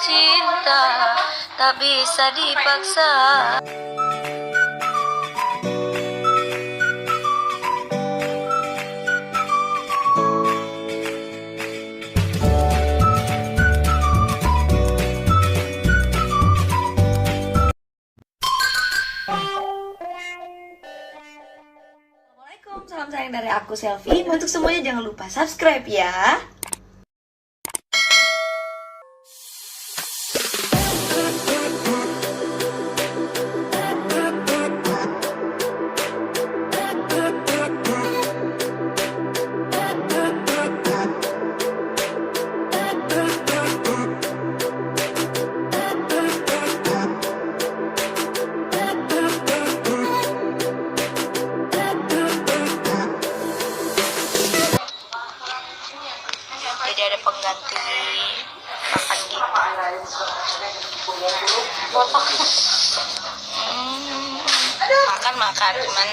cinta tak bisa dipaksa. Assalamualaikum, salam sayang dari aku Selfie. Untuk semuanya jangan lupa subscribe ya. Jadi ada pengganti makan gitu. Makan cuman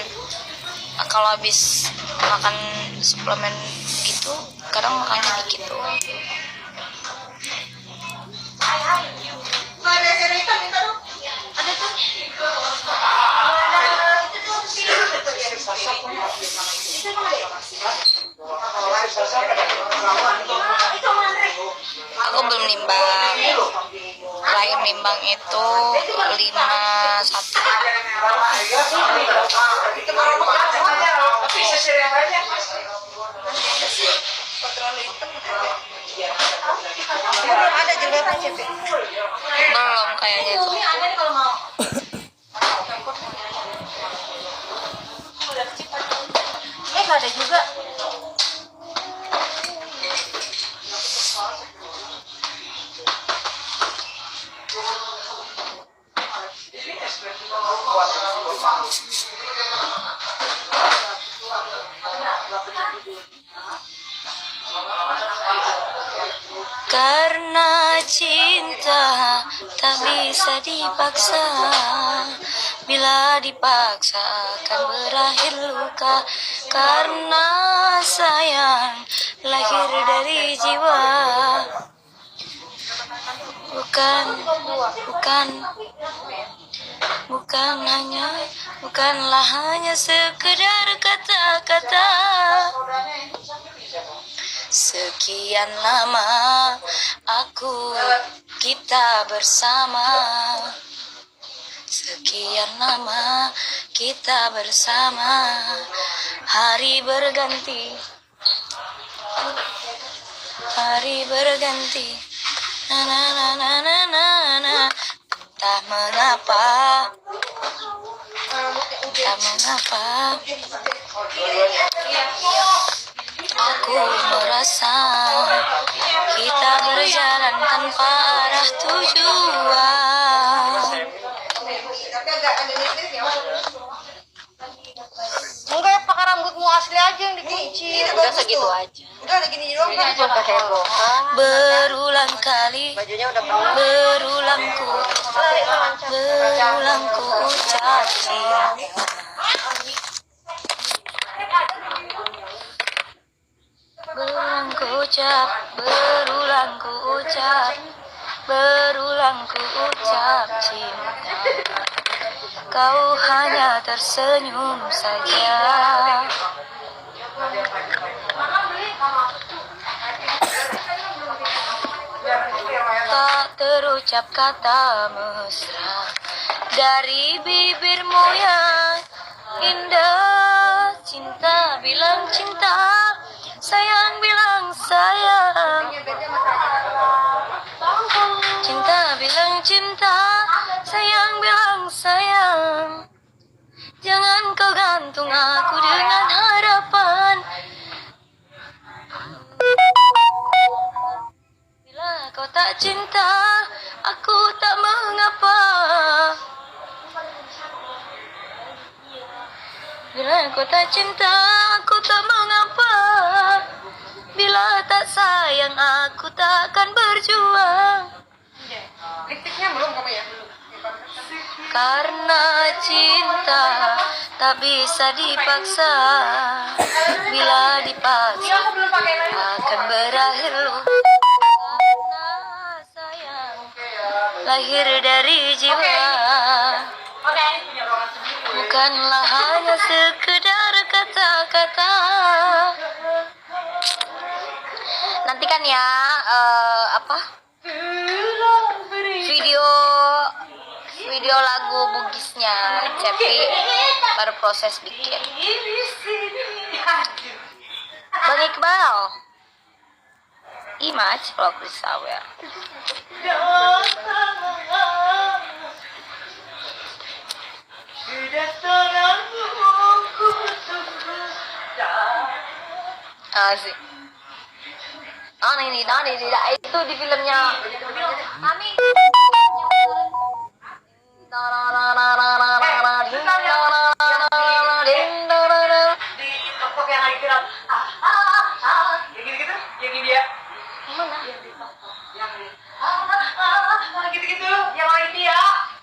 kalau habis makan suplemen gitu kadang makannya dikit tuh. Aku belum nimbang. Terakhir nimbang itu 51. Ada jilbabnya, Belum kayaknya itu. ada juga. Karena cinta tak bisa dipaksa. Bila dipaksa akan berakhir luka. Karena sayang lahir dari jiwa. Bukanlah hanya sekedar kata-kata. Sekian lama kita bersama. Sekian lama kita bersama. Hari berganti. Na na na na na na na. Entah mengapa. Aku merasa kita berjalan tanpa arah tujuan. Enggak, pakai rambutmu asli aja yang dikincir. Udah segitu aja. Udah ada gini doang kan? Berulang kali, berulang ku ucap cinta. Berulang ku ucap cinta. Kau hanya tersenyum saja. Tak terucap kata mesra dari bibirmu yang indah. Cinta bilang cinta, sayang bilang sayang. Cinta bilang cinta, sayang bilang sayang. Jangan kau gantung aku dengan harapan. Bila kau tak cinta, aku tak mengapa. Bila kau tak cinta, aku tak mengapa. Bila tak sayang, aku tak akan berjuang. Lipstiknya belum kamu ya? Karena cinta tak bisa dipaksa. Bila dipaksa akan berakhir luka. Karena sayang lahir dari jiwa, bukanlah hanya sekedar kata-kata. Nantikan ya video lagu Bugisnya Cepi baru proses bikin. Bang Iqbal, image kalau risau ya. Asik. Ini itu di filmnya Ami. Di TikTok yang lagi viral. Yang gitu-gitu, yang ini dia. Mana? Yang gitu-gitu, yang lain dia.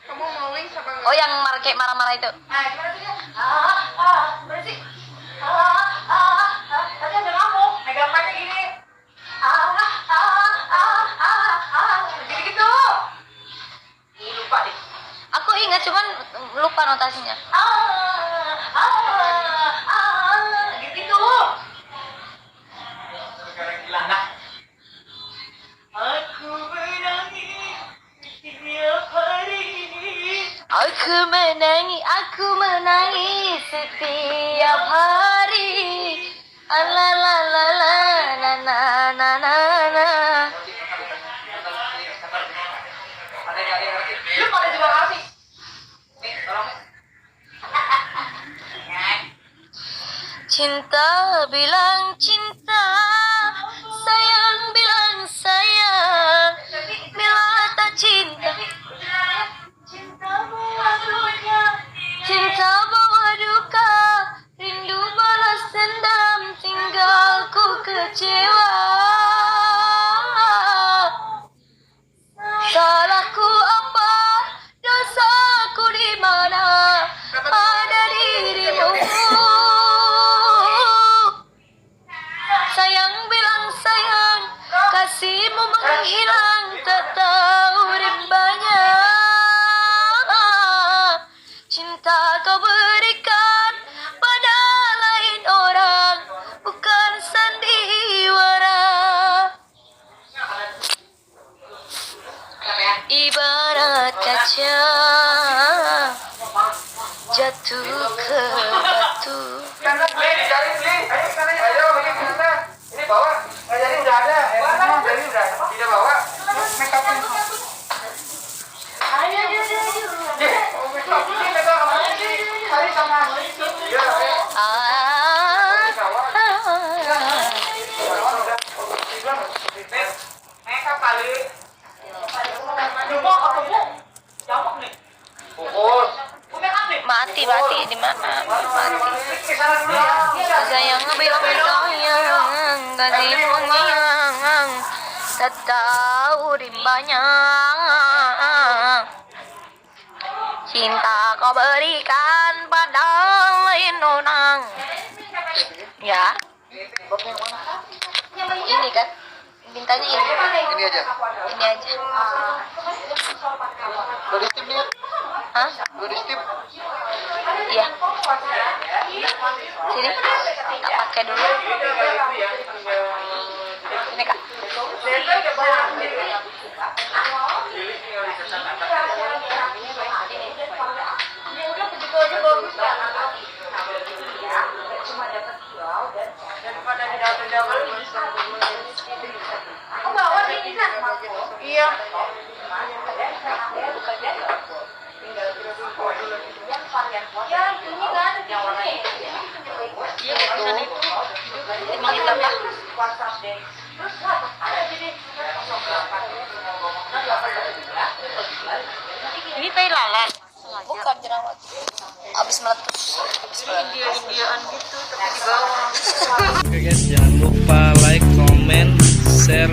Kamu mau link sama Oh, yang kayak marah-marah itu. Gimana sih dia? Gimana sih? Tadi ada kamu, megang mic gini. Gitu-gitu. Lupa deh. Aku ingat cuman lupa notasinya. Gitu-gitu. Sekarang gila nah. Aku menangis setiap hari. Aku menangis setiap hari. La la la la na na na na na. Lu pada juga ngasih. Nih, tolong. Cinta bilang cinta, sayang bilang sayang. Bila tak cinta, cinta bawa duka, rindu balas dendam, tinggalku kecewa. Salahku apa, dosaku di mana, ada dirimu. Sayang bilang sayang, kasihmu menghilang, tak tahu rimbanya. Cinta kau berikan pada lain orang, bukan sandiwara. Ibarat kaca jatuh ke batu. Ayo bagi sana. Ini bawa. Jadi udah ada. Jadi udah. Tidak bawa. Make up ini. Ayo. Make up ini megang sama ini. Hari sama. Ya. Make up kali. Jumbo apa bu? Jamuk nih. Fokus. Mati di mana? Mati. Sayang bilang sayang, kasihmu menghilang, tak tahu rimbanya. Cinta kau berikan pada lain orang. Ya. Ini kan? Bintangnya ini. Ini aja. Ini aja. Udah di steam nih. Hah? Udah di steam. Iya. Sini. Tak pakai dulu. Ini Kak. Aku bawa ini kan? Iya. Ya, ini kan? Yang warna itu. Iya, itu. Emang itu apa? Ini tai lalat. Bukan jerawat. Habis meletus. India-indiaan gitu, tapi di bawah. Oke guys, jangan lupa like, comment, share,